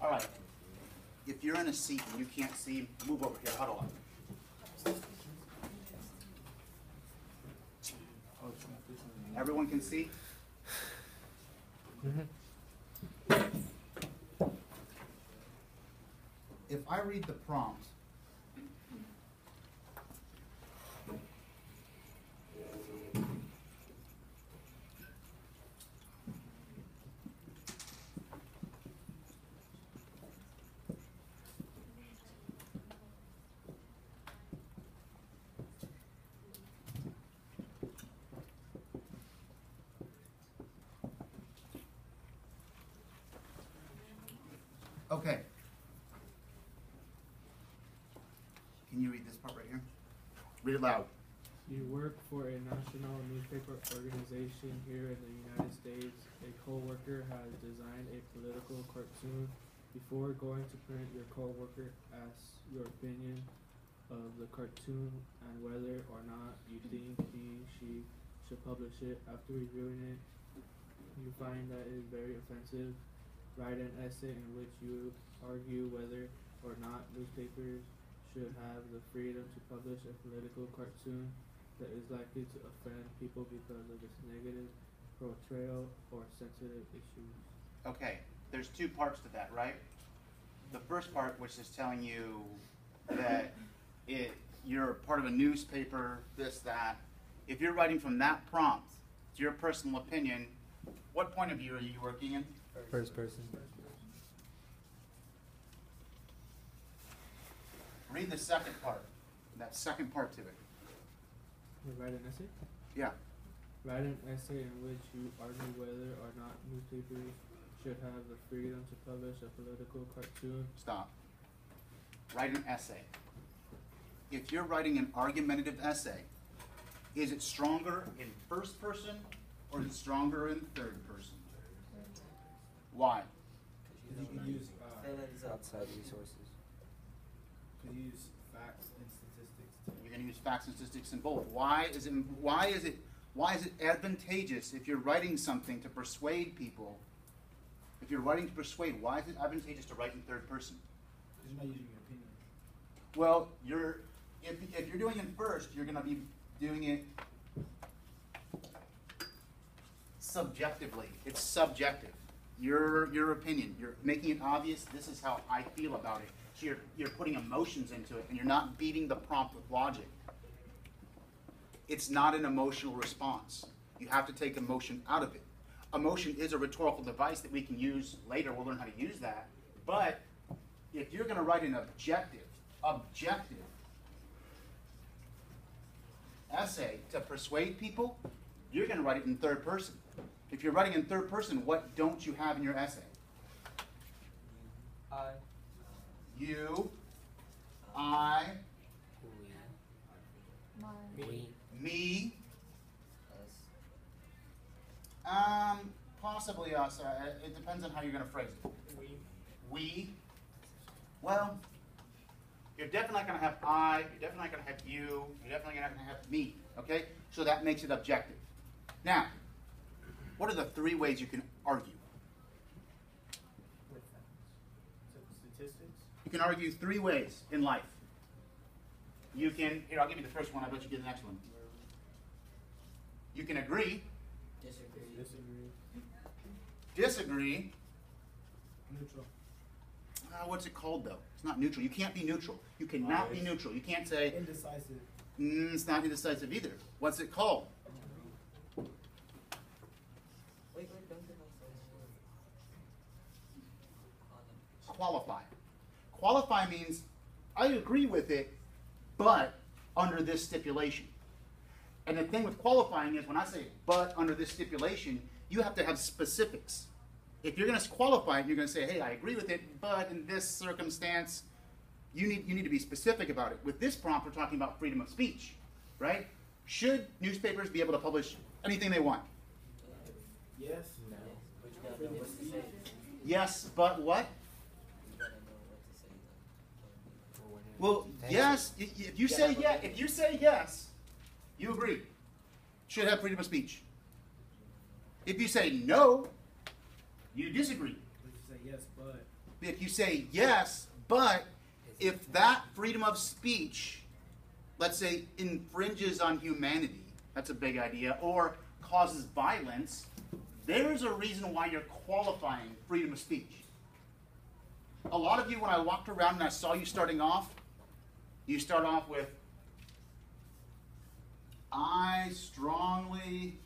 All right. If you're in a seat and you can't see, move over here. Huddle up. Everyone can see? If I read the prompt, okay. Can you read this part right here? Read it loud. You work for a national newspaper organization here in the United States. A co-worker has designed a political cartoon. Before going to print, your co-worker asks your opinion of the cartoon and whether or not you think she should publish it. After reviewing it, you find that it is very offensive. Write an essay in which you argue whether or not newspapers should have the freedom to publish a political cartoon that is likely to offend people because of its negative portrayal or sensitive issues. Okay, there's two parts to that, right? The first part, which is telling you that you're part of a newspaper, this, that. If you're writing from that prompt, it's your personal opinion. What point of view are you working in? First person. Read the second part, that second part to it. You write an essay? Yeah. Write an essay in which you argue whether or not newspapers should have the freedom to publish a political cartoon. Stop. Write an essay. If you're writing an argumentative essay, is it stronger in first person or is it stronger in third person? Why? Because you can use outside resources. you can use facts and statistics. You're going to use facts and statistics in both. Why is it advantageous if you're writing something to persuade people? If you're writing to persuade, why is it advantageous to write in third person? Because you're not using your opinion. Well, if you're doing it first, you're going to be doing it subjectively. It's subjective. Your opinion. You're making it obvious. This is how I feel about it. So you're putting emotions into it, and you're not beating the prompt with logic. It's not an emotional response. You have to take emotion out of it. Emotion is a rhetorical device that we can use later. We'll learn how to use that. But if you're going to write an objective essay to persuade people, you're going to write it in third person. If you're writing in third person, what don't you have in your essay? I. You, I, We. me, Us. possibly us. It depends on how you're going to phrase it. We. Well, you're definitely not going to have I. You're definitely not going to have you. You're definitely not going to have me. Okay? So that makes it objective. Now, what are the three ways you can argue? With facts. Statistics. You can argue three ways in life. You can, here, I'll give you the first one. I'll let you get the next one. You can agree, Disagree. disagree. Neutral. What's it called, though? It's not neutral. You can't be neutral. You cannot be neutral. You can't say, Indecisive. it's not indecisive either. What's it called? Wait, don't give us Qualify. Qualify means I agree with it, but under this stipulation. And the thing with qualifying is when I say but under this stipulation, you have to have specifics. If you're going to qualify it, you're going to say, hey, I agree with it, but in this circumstance, you need to be specific about it. With this prompt, we're talking about freedom of speech, right? Should newspapers be able to publish anything they want? Yes. No. But you gotta know what to say. Yes, but what? You gotta know what to say. Well, yes. If you say yes, you agree. Should have freedom of speech. If you say no, you disagree. But you say yes, but. if you say yes, but if that freedom of speech, let's say, infringes on humanity, that's a big idea, or causes violence, there is a reason why you're qualifying freedom of speech. A lot of you, when I walked around and I saw you starting off, you start off with, I strongly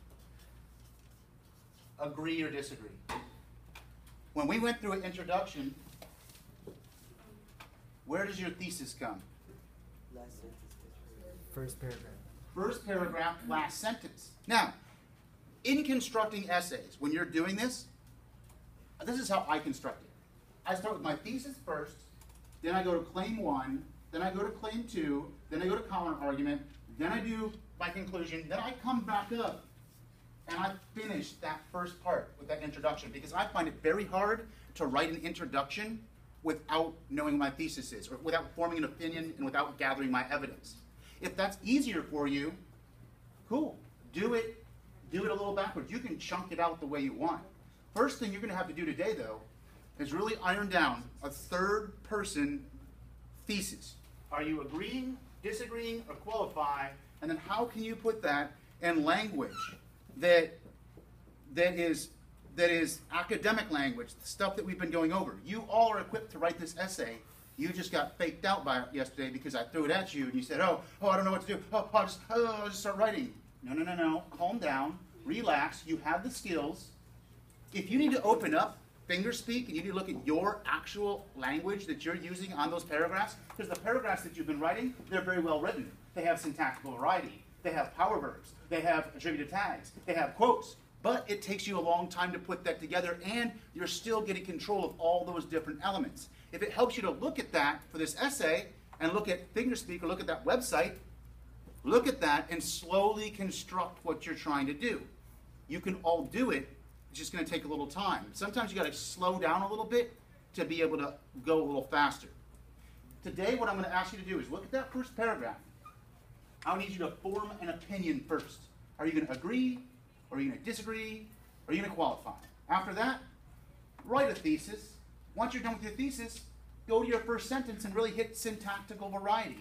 agree or disagree. When we went through an introduction, where does your thesis come? Last sentence. First paragraph. First paragraph, last sentence. Now, in constructing essays, when you're doing this is how I construct it. I start with my thesis first, then I go to claim 1, then I go to claim 2, then I go to counter argument, then I do my conclusion, then I come back up and I finish that first part with that introduction, because I find it very hard to write an introduction without knowing what my thesis is, or without forming an opinion and without gathering my evidence. If that's easier for you, cool. Do it a little backwards. You can chunk it out the way you want. First thing you're going to have to do today, though, is really iron down a third-person thesis. Are you agreeing, disagreeing, or qualify? And then how can you put that in language that is academic language, the stuff that we've been going over? You all are equipped to write this essay. You just got faked out by it yesterday because I threw it at you and you said, oh, I don't know what to do. I'll just start writing. No. Calm down. Relax. You have the skills. If you need to open up fingerspeak and you need to look at your actual language that you're using on those paragraphs, because the paragraphs that you've been writing, they're very well written. They have syntactical variety. They have power verbs. They have attributive tags. They have quotes. But it takes you a long time to put that together, and you're still getting control of all those different elements. If it helps you to look at that for this essay and look at fingerspeak or look at that website, look at that and slowly construct what you're trying to do. You can all do it. It's just going to take a little time. Sometimes you got to slow down a little bit to be able to go a little faster. Today, what I'm going to ask you to do is look at that first paragraph. I need you to form an opinion first. Are you going to agree? Or are you going to disagree? Or are you going to qualify? After that, write a thesis. Once you're done with your thesis, go to your first sentence and really hit syntactical variety.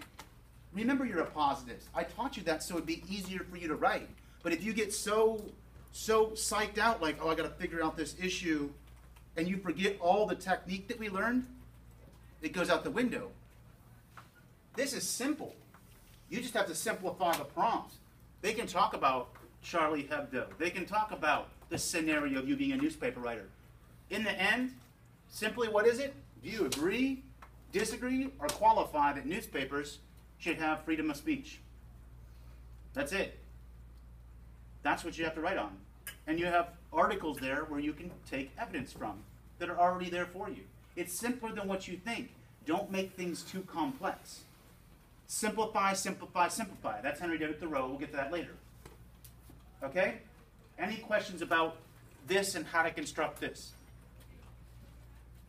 Remember, you're a positivist. I taught you that so it'd be easier for you to write. But if you get so psyched out, like, oh, I got to figure out this issue, and you forget all the technique that we learned, it goes out the window. This is simple. You just have to simplify the prompt. They can talk about Charlie Hebdo. They can talk about the scenario of you being a newspaper writer. In the end, simply what is it? Do you agree, disagree, or qualify that newspapers should have freedom of speech? That's it. That's what you have to write on. And you have articles there where you can take evidence from that are already there for you. It's simpler than what you think. Don't make things too complex. Simplify, simplify, simplify. That's Henry David Thoreau. We'll get to that later. Okay? Any questions about this and how to construct this?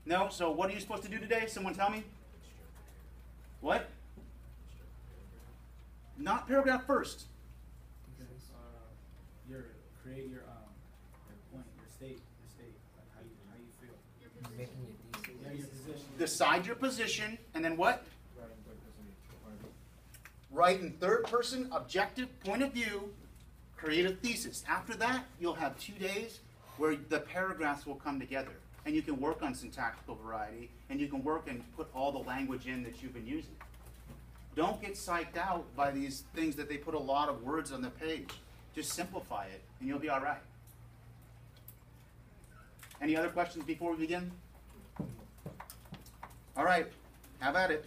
No? So what are you supposed to do today? Someone tell me? What? Not paragraph first. Create your point, your state, like how you feel. Making your thesis. Yeah, your position. Decide your position, and then what? Write in third person, objective point of view, create a thesis. After that, you'll have 2 days where the paragraphs will come together. And you can work on syntactical variety, and you can work and put all the language in that you've been using. Don't get psyched out by these things that they put a lot of words on the page. Just simplify it, and you'll be all right. Any other questions before we begin? All right, have at it.